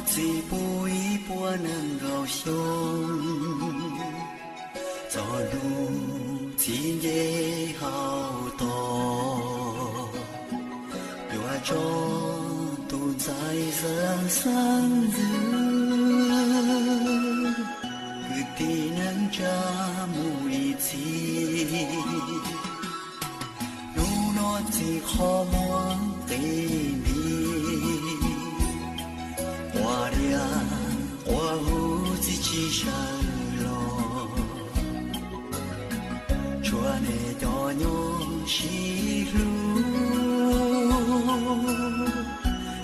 只不一波能高雄，走路今夜好多，有种都在人生日，佢哋能加每一次，努諾只可望對你。我无自己上路，穿的多牛西路，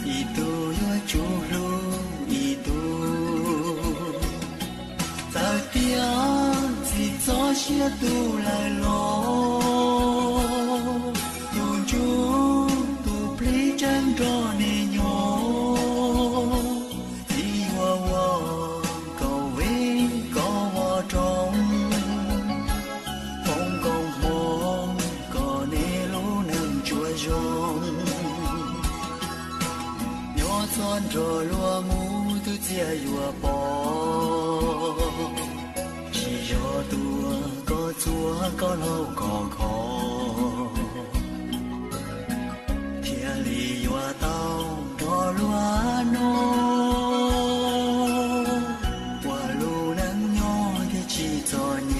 一度有主路一度，在边只早些都来咯，都住都陪真着你牛。着落木都接有波，只有多个做个老高考，天里有道着落诺，我路能有的几多年。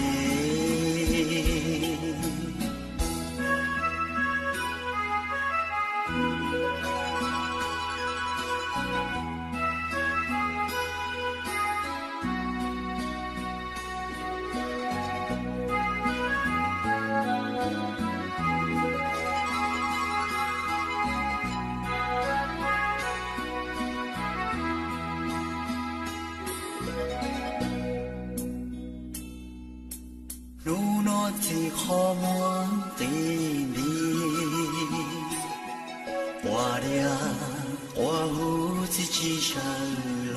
只可望对你，我无自己上路，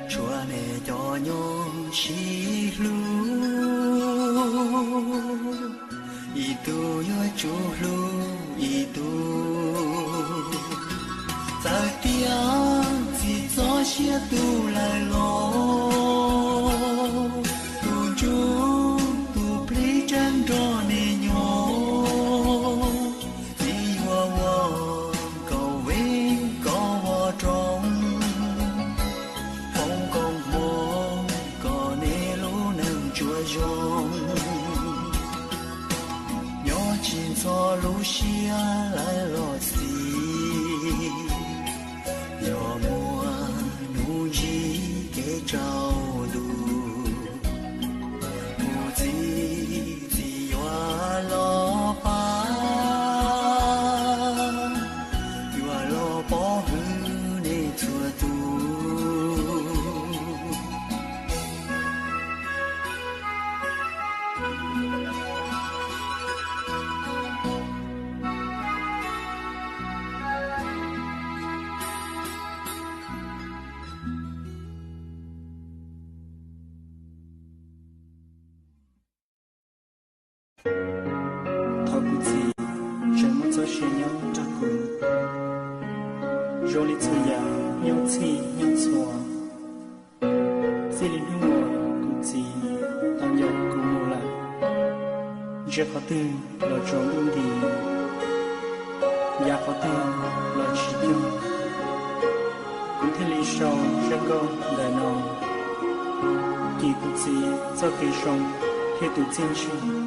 穿的多牛西路，一度有主路一度，在边只早些都来咯。都陪真着你牛，你我高位高我中，风光梦高你路能着用，牛进错路下来落西，有莫努力给找路。J'ai khoté le jambon di ya khoté le chicken cũng thế lý show sẽ có đời nào kỳ cụ gì cho kỳ sông khi tụ chiến sinh